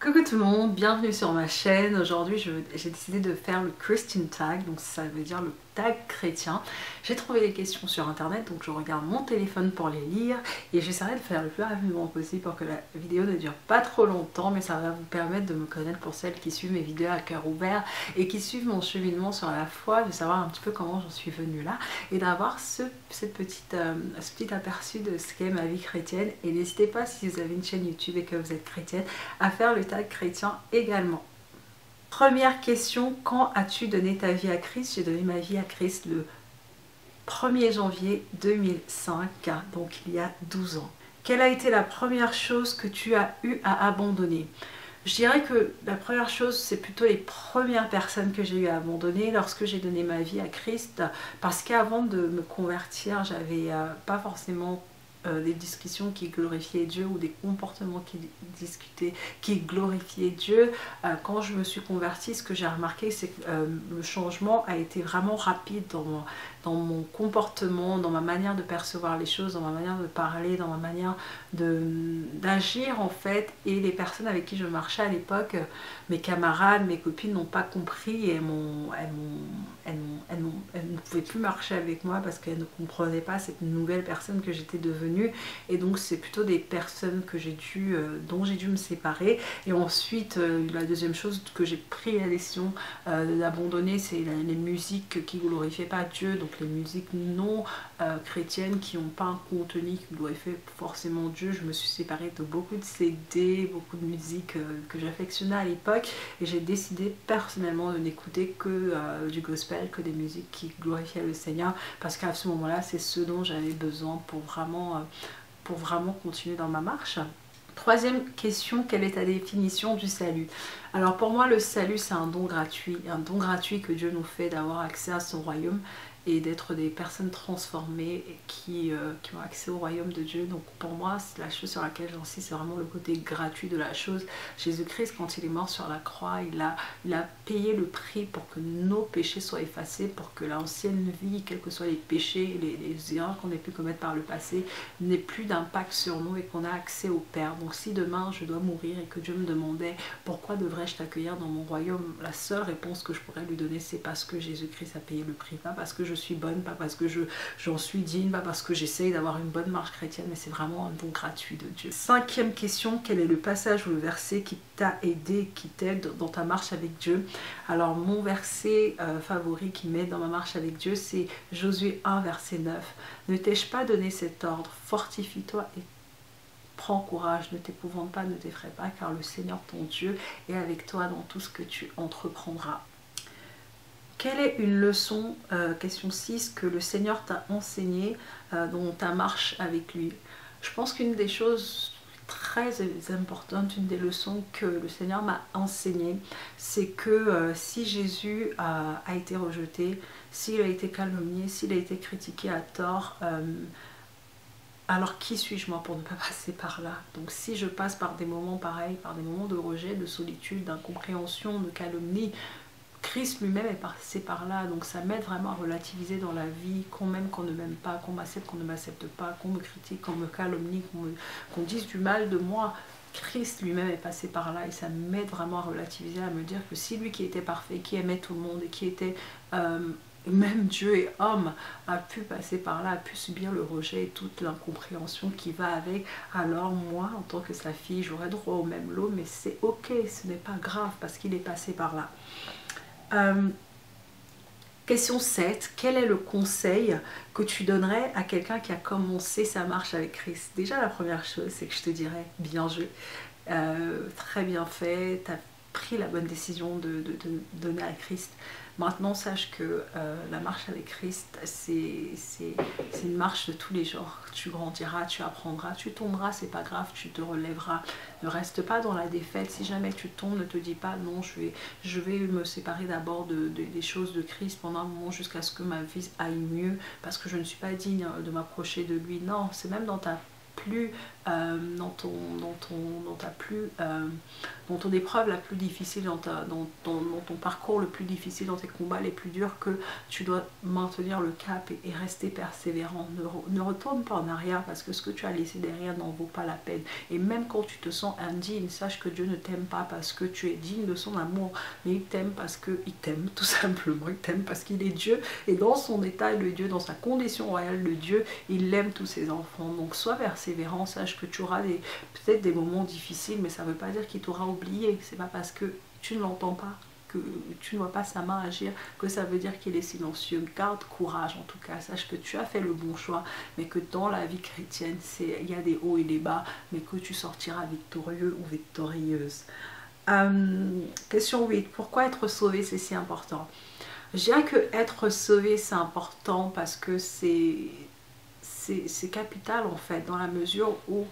Coucou tout le monde, bienvenue sur ma chaîne. Aujourd'hui j'ai décidé de faire le Christian tag, donc ça veut dire le tag chrétien. J'ai trouvé les questions sur internet, donc je regarde mon téléphone pour les lire et j'essaierai de faire le plus rapidement possible pour que la vidéo ne dure pas trop longtemps, mais ça va vous permettre de me connaître pour celles qui suivent mes vidéos à cœur ouvert et qui suivent mon cheminement sur la foi, de savoir un petit peu comment j'en suis venue là et d'avoir ce petit aperçu de ce qu'est ma vie chrétienne. Et n'hésitez pas, si vous avez une chaîne YouTube et que vous êtes chrétienne, à faire le tag chrétien également. Première question, quand as-tu donné ta vie à Christ? J'ai donné ma vie à Christ le 1er janvier 2005, donc il y a 12 ans. Quelle a été la première chose que tu as eu à abandonner? Je dirais que la première chose, c'est plutôt les premières personnes que j'ai eu à abandonner lorsque j'ai donné ma vie à Christ, parce qu'avant de me convertir, j'avais pas forcément des discussions qui glorifiaient Dieu ou des comportements qui glorifiaient Dieu. Quand je me suis convertie, ce que j'ai remarqué, c'est que le changement a été vraiment rapide dans mon comportement, dans ma manière de percevoir les choses, dans ma manière de parler, dans ma manière d'agir en fait. Et les personnes avec qui je marchais à l'époque, mes camarades, mes copines n'ont pas compris et elles ne pouvaient plus marcher avec moi parce qu'elles ne comprenaient pas cette nouvelle personne que j'étais devenue. Et donc c'est plutôt des personnes que dont j'ai dû me séparer. Et ensuite la deuxième chose que j'ai pris la décision d'abandonner, c'est les musiques qui ne glorifiaient pas Dieu, donc les musiques non chrétiennes qui n'ont pas un contenu qui glorifie forcément Dieu. Je me suis séparée de beaucoup de CD, beaucoup de musique que j'affectionnais à l'époque, et j'ai décidé personnellement de n'écouter que du gospel, que des musiques qui glorifiaient le Seigneur, parce qu'à ce moment-là, c'est ce dont j'avais besoin pour vraiment continuer dans ma marche. Troisième question, quelle est ta définition du salut? Alors pour moi, le salut, c'est un don gratuit que Dieu nous fait d'avoir accès à son royaume et d'être des personnes transformées qui ont accès au royaume de Dieu. Donc pour moi, la chose sur laquelle j'insiste, c'est vraiment le côté gratuit de la chose. Jésus-Christ, quand il est mort sur la croix, il a payé le prix pour que nos péchés soient effacés, pour que l'ancienne vie, quels que soient les péchés, les erreurs qu'on ait pu commettre par le passé, n'aient plus d'impact sur nous et qu'on a accès au Père. Donc si demain je dois mourir et que Dieu me demandait pourquoi devrais-je t'accueillir dans mon royaume, la seule réponse que je pourrais lui donner, c'est parce que Jésus-Christ a payé le prix, pas parce que je suis bonne, pas parce que j'en suis digne, pas parce que j'essaye d'avoir une bonne marche chrétienne, mais c'est vraiment un don gratuit de Dieu. Cinquième question, quel est le passage ou le verset qui t'a aidé, qui t'aide dans ta marche avec Dieu? Alors mon verset favori qui m'aide dans ma marche avec Dieu, c'est Josué 1 verset 9. Ne t'ai-je pas donné cet ordre? Fortifie-toi et prends courage, ne t'épouvante pas, ne t'effraie pas, car le Seigneur ton Dieu est avec toi dans tout ce que tu entreprendras. Quelle est une leçon, question 6, que le Seigneur t'a enseigné dans ta marche avec lui? Je pense qu'une des choses très importantes, une des leçons que le Seigneur m'a enseigné, c'est que si Jésus a été rejeté, s'il a été calomnié, s'il a été critiqué à tort, alors qui suis-je moi pour ne pas passer par là? Donc si je passe par des moments pareils, par des moments de rejet, de solitude, d'incompréhension, de calomnie, Christ lui-même est passé par là, donc ça m'aide vraiment à relativiser dans la vie, qu'on m'aime, qu'on ne m'aime pas, qu'on m'accepte, qu'on ne m'accepte pas, qu'on me critique, qu'on me calomnie, qu'on dise du mal de moi. Christ lui-même est passé par là et ça m'aide vraiment à relativiser, à me dire que si lui qui était parfait, qui aimait tout le monde et qui était même Dieu et homme, a pu passer par là, a pu subir le rejet et toute l'incompréhension qui va avec, alors moi en tant que sa fille j'aurais droit au même lot, mais c'est ok, ce n'est pas grave parce qu'il est passé par là. Question 7, quel est le conseil que tu donnerais à quelqu'un qui a commencé sa marche avec Christ? Déjà la première chose, c'est que je te dirais bien joué, très bien fait, tu as pris la bonne décision de donner à Christ. Maintenant sache que la marche avec Christ, c'est une marche de tous les jours. Tu grandiras, tu apprendras, tu tomberas, c'est pas grave, tu te relèveras. Ne reste pas dans la défaite. Si jamais tu tombes, ne te dis pas non, je vais me séparer d'abord des choses de Christ pendant un moment jusqu'à ce que ma vie aille mieux parce que je ne suis pas digne de m'approcher de lui. Non, c'est même dans ta plus dans ton épreuve la plus difficile, dans ton parcours le plus difficile, dans tes combats les plus durs, que tu dois maintenir le cap et rester persévérant. Ne retourne pas en arrière, parce que ce que tu as laissé derrière n'en vaut pas la peine. Et même quand tu te sens indigne, sache que Dieu ne t'aime pas parce que tu es digne de son amour, mais il t'aime parce qu'il t'aime, tout simplement. Il t'aime parce qu'il est Dieu, et dans son état le Dieu, dans sa condition royale le Dieu, il aime tous ses enfants. Donc sois persévérant, sache que tu auras peut-être des moments difficiles, mais ça ne veut pas dire qu'il t'aura oublié. C'est pas parce que tu ne l'entends pas, que tu ne vois pas sa main agir, que ça veut dire qu'il est silencieux. Garde courage, en tout cas, sache que tu as fait le bon choix, mais que dans la vie chrétienne, il y a des hauts et des bas, mais que tu sortiras victorieux ou victorieuse. Question 8. Pourquoi être sauvé, c'est si important? Je dirais que être sauvé, c'est important parce que c'est capital, en fait, dans la mesure où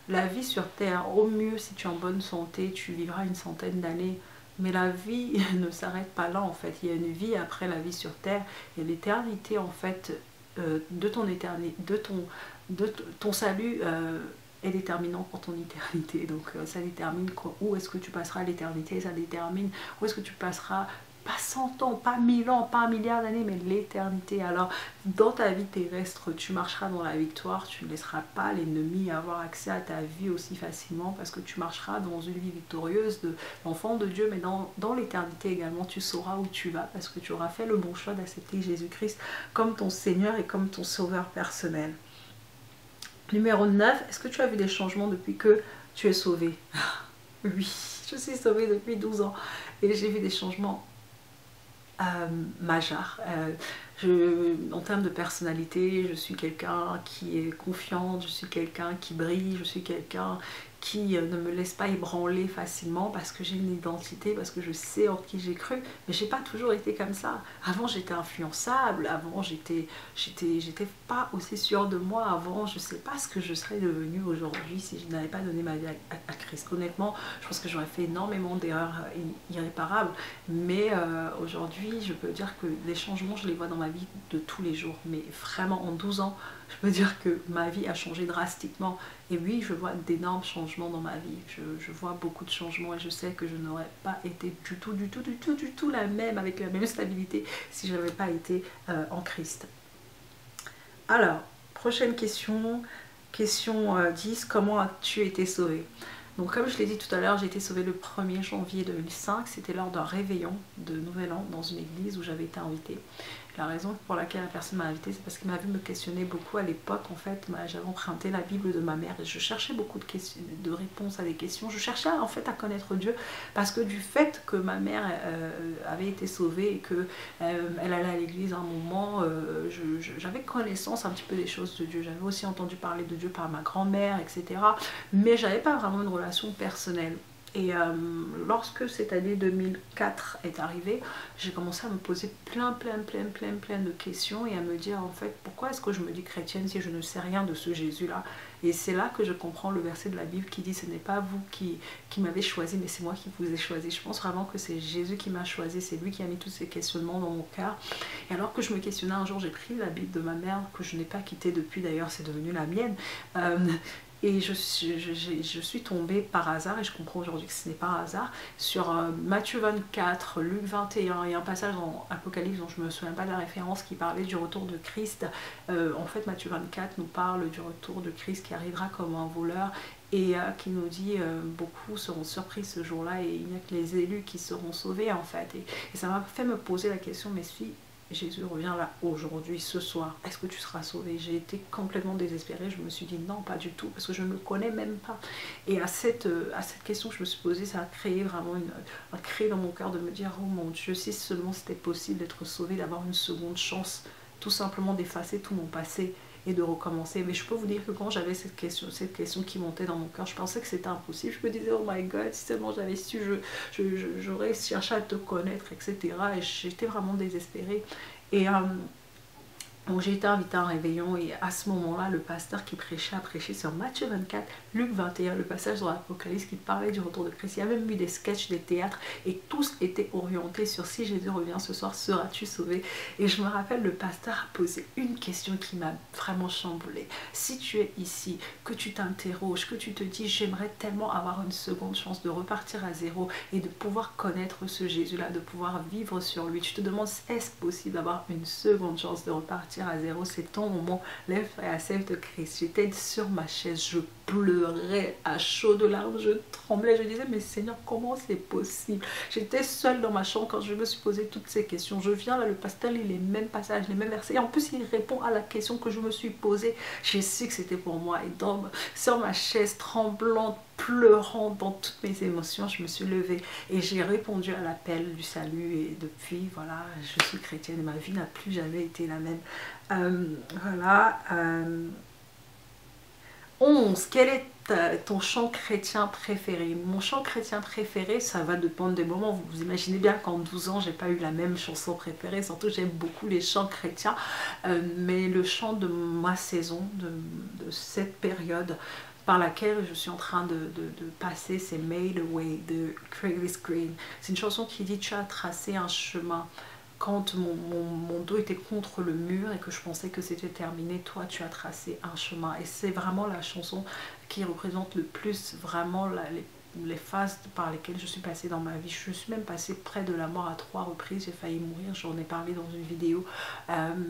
la vie sur terre, au mieux, si tu es en bonne santé, tu vivras une centaine d'années. Mais la vie ne s'arrête pas là, en fait. Il y a une vie après la vie sur terre. Et l'éternité, en fait, de ton salut est déterminant pour ton éternité. Donc ça détermine où est-ce que tu passeras l'éternité. Ça détermine où est-ce que tu passeras, pas 100 ans, pas 1000 ans, pas un milliard d'années, mais l'éternité. Alors, dans ta vie terrestre, tu marcheras dans la victoire, tu ne laisseras pas l'ennemi avoir accès à ta vie aussi facilement, parce que tu marcheras dans une vie victorieuse d'enfant de Dieu, mais dans l'éternité également, tu sauras où tu vas, parce que tu auras fait le bon choix d'accepter Jésus-Christ comme ton Seigneur et comme ton Sauveur personnel. Numéro 9, est-ce que tu as vu des changements depuis que tu es sauvé? Oui, je suis sauvée depuis 12 ans, et j'ai vu des changements majeur. En termes de personnalité, je suis quelqu'un qui est confiante, je suis quelqu'un qui brille, je suis quelqu'un qui ne me laisse pas ébranler facilement, parce que j'ai une identité, parce que je sais en qui j'ai cru. Mais j'ai pas toujours été comme ça. Avant, j'étais influençable, avant j'étais pas aussi sûre de moi, avant je sais pas ce que je serais devenue aujourd'hui si je n'avais pas donné ma vie à Christ. Honnêtement, je pense que j'aurais fait énormément d'erreurs irréparables, mais aujourd'hui je peux dire que les changements, je les vois dans ma vie de tous les jours. Mais vraiment, en 12 ans, je peux dire que ma vie a changé drastiquement. Et oui, je vois d'énormes changements dans ma vie. Je vois beaucoup de changements, et je sais que je n'aurais pas été du tout la même, avec la même stabilité, si je n'avais pas été en Christ. Alors, prochaine question. Question 10. Comment as-tu été sauvé? Donc, comme je l'ai dit tout à l'heure, j'ai été sauvée le 1er janvier 2005. C'était lors d'un réveillon de Nouvel An dans une église où j'avais été invitée. La raison pour laquelle la personne m'a invitée, c'est parce qu'il m'a vu me questionner beaucoup à l'époque. En fait, j'avais emprunté la Bible de ma mère et je cherchais beaucoup de réponses à des questions. Je cherchais en fait à connaître Dieu, parce que du fait que ma mère avait été sauvée et qu'elle allait à l'église à un moment, j'avais connaissance un petit peu des choses de Dieu. J'avais aussi entendu parler de Dieu par ma grand-mère, etc. Mais j'avais pas vraiment une relation personnelle. Et lorsque cette année 2004 est arrivée, j'ai commencé à me poser plein de questions, et à me dire en fait, pourquoi est-ce que je me dis chrétienne si je ne sais rien de ce Jésus-là? Et c'est là que je comprends le verset de la Bible qui dit: ce n'est pas vous qui m'avez choisi, mais c'est moi qui vous ai choisi. Je pense vraiment que c'est Jésus qui m'a choisi, c'est lui qui a mis tous ces questionnements dans mon cœur. Et alors que je me questionnais, un jour j'ai pris la Bible de ma mère, que je n'ai pas quittée depuis, d'ailleurs c'est devenu la mienne, et je suis tombée par hasard, et je comprends aujourd'hui que ce n'est pas un hasard, sur Matthieu 24, Luc 21, et un passage dans Apocalypse dont je ne me souviens pas de la référence, qui parlait du retour de Christ. En fait, Matthieu 24 nous parle du retour de Christ qui arrivera comme un voleur, et qui nous dit beaucoup seront surpris ce jour-là, et il n'y a que les élus qui seront sauvés, en fait. Et ça m'a fait me poser la question, mais si Jésus revient là aujourd'hui, ce soir, est-ce que tu seras sauvé? J'ai été complètement désespérée, je me suis dit non, pas du tout, parce que je ne le connais même pas. Et à cette question que je me suis posée, ça a créé vraiment un cri dans mon cœur de me dire: oh mon Dieu, si seulement c'était possible d'être sauvé, d'avoir une seconde chance, tout simplement d'effacer tout mon passé et de recommencer. Mais je peux vous dire que quand j'avais cette question qui montait dans mon cœur, je pensais que c'était impossible. Je me disais: oh my God, si seulement j'avais su, j'aurais cherché à te connaître, etc. Et j'étais vraiment désespérée. Et Donc j'ai été invitée à un réveillon et à ce moment-là, le pasteur qui prêchait a prêché sur Matthieu 24, Luc 21, le passage dans l'Apocalypse qui parlait du retour de Christ. Il y a même eu des sketchs, des théâtres et tous étaient orientés sur si Jésus revient ce soir, seras-tu sauvé? Et je me rappelle, le pasteur a posé une question qui m'a vraiment chamboulée. Si tu es ici, que tu t'interroges, que tu te dis j'aimerais tellement avoir une seconde chance de repartir à zéro et de pouvoir connaître ce Jésus-là, de pouvoir vivre sur lui, tu te demandes est-ce possible d'avoir une seconde chance de repartir à zéro, c'est ton moment, lève-toi à celle de Christ. J'étais sur ma chaise, je pleurais à chaudes larmes, je tremblais, je disais mais Seigneur, comment c'est possible? J'étais seule dans ma chambre quand je me suis posé toutes ces questions. Je viens là, le pasteur lit les mêmes passages, les mêmes versets, et en plus il répond à la question que je me suis posée. J'ai su que c'était pour moi, et donc sur ma chaise tremblante, pleurant dans toutes mes émotions, je me suis levée et j'ai répondu à l'appel du salut, et depuis voilà, je suis chrétienne et ma vie n'a plus jamais été la même. Voilà. 11. Quel est ton chant chrétien préféré? Mon chant chrétien préféré, ça va dépendre des moments. Vous imaginez bien qu'en 12 ans, j'ai pas eu la même chanson préférée. Surtout, j'aime beaucoup les chants chrétiens. Mais le chant de ma saison, de cette période par laquelle je suis en train de passer, c'est Made Away de Travis Green. C'est une chanson qui dit: tu as tracé un chemin. Quand mon dos était contre le mur et que je pensais que c'était terminé, toi tu as tracé un chemin. Et c'est vraiment la chanson qui représente le plus vraiment les phases par lesquelles je suis passée dans ma vie. Je suis même passée près de la mort à 3 reprises, j'ai failli mourir, j'en ai parlé dans une vidéo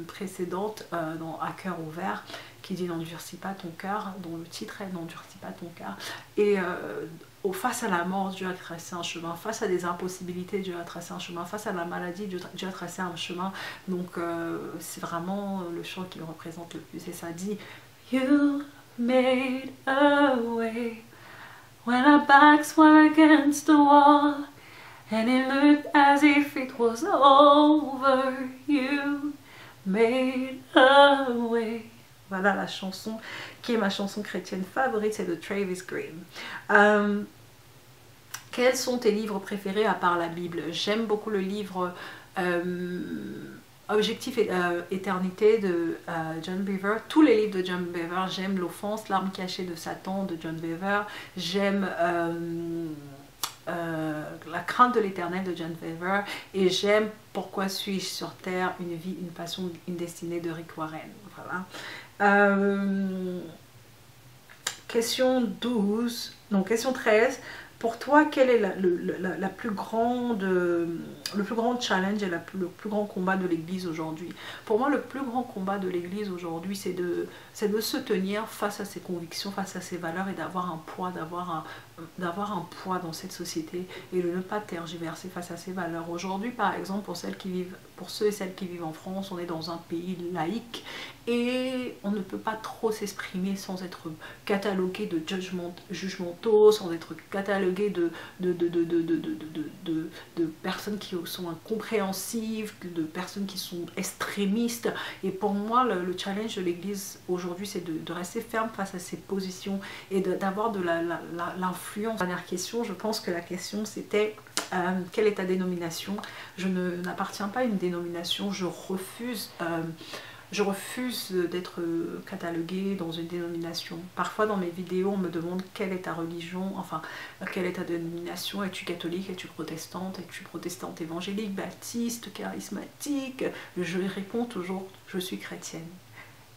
précédente dans À cœur ouvert, qui dit n'endurcis pas ton cœur, dont le titre est n'endurcis pas ton cœur. Et face à la mort, Dieu a tracé un chemin. Face à des impossibilités, Dieu a tracé un chemin. Face à la maladie, Dieu a tracé un chemin. Donc c'est vraiment le chant qui me représente le plus. Et ça dit: You made a way when our backs were against the wall and it looked as if it was over. You made a way. Voilà la chanson qui est ma chanson chrétienne favorite, c'est de Travis Green. Quels sont tes livres préférés à part la Bible? J'aime beaucoup le livre Objectif Éternité de John Beaver. Tous les livres de John Beaver, j'aime L'Offense, L'arme cachée de Satan de John Beaver. J'aime La crainte de l'éternel de John Beaver. Et j'aime Pourquoi suis-je sur terre, une vie, une passion, une destinée de Rick Warren. Voilà. Question 12, non, question 13. Pour toi, quel est le plus grand challenge et le plus grand combat de l'Église aujourd'hui? Pour moi, le plus grand combat de l'Église aujourd'hui, c'est de se tenir face à ses convictions, face à ses valeurs, et d'avoir un poids, d'avoir un poids dans cette société, et de ne pas tergiverser face à ses valeurs. Aujourd'hui, par exemple, pour ceux et celles qui vivent en France, on est dans un pays laïque et on ne peut pas trop s'exprimer sans être catalogué de jugementaux, sans être catalogué de personnes qui sont incompréhensives, de personnes qui sont extrémistes. Et pour moi, le challenge de l'Église aujourd'hui, c'est de rester ferme face à ses positions et d'avoir de l'influence. Dernière question, je pense que la question c'était quelle est ta dénomination? Je n'appartiens pas à une dénomination, je refuse d'être cataloguée dans une dénomination. Parfois dans mes vidéos on me demande quelle est ta religion, enfin quelle est ta dénomination, es-tu catholique, es-tu protestante, évangélique, baptiste, charismatique? Je réponds toujours je suis chrétienne.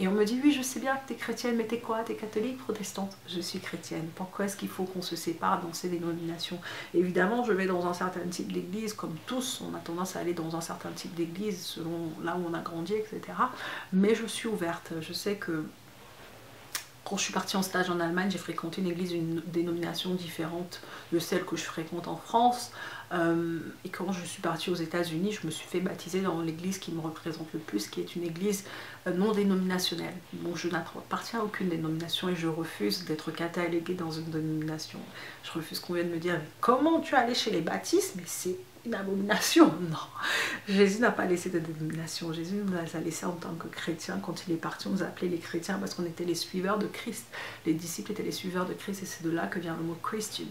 Et on me dit oui je sais bien que tu es chrétienne, mais t'es quoi? T'es catholique, protestante? Je suis chrétienne. Pourquoi est-ce qu'il faut qu'on se sépare dans ces dénominations? Évidemment je vais dans un certain type d'église, comme tous, on a tendance à aller dans un certain type d'église selon là où on a grandi, etc. Mais je suis ouverte. Je sais que quand je suis partie en stage en Allemagne, j'ai fréquenté une église, une dénomination différente de celle que je fréquente en France. Et quand je suis partie aux États-Unis, je me suis fait baptiser dans l'église qui me représente le plus, qui est une église non dénominationnelle. Donc je n'appartiens à aucune dénomination et je refuse d'être cataloguée dans une dénomination. Je refuse qu'on vienne me dire comment tu es allé chez les baptistes, mais c'est une abomination. Non, Jésus n'a pas laissé de dénomination. Jésus nous a laissé en tant que chrétiens. Quand il est parti, on nous appelait les chrétiens parce qu'on était les suiveurs de Christ. Les disciples étaient les suiveurs de Christ et c'est de là que vient le mot Christian,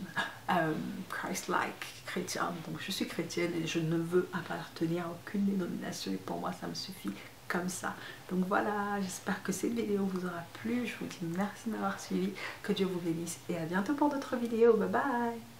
Christ-like, chrétien. Donc je suis chrétienne et je ne veux appartenir à aucune dénomination et pour moi ça me suffit comme ça. Donc voilà, j'espère que cette vidéo vous aura plu. Je vous dis merci de m'avoir suivi, que Dieu vous bénisse et à bientôt pour d'autres vidéos. Bye bye.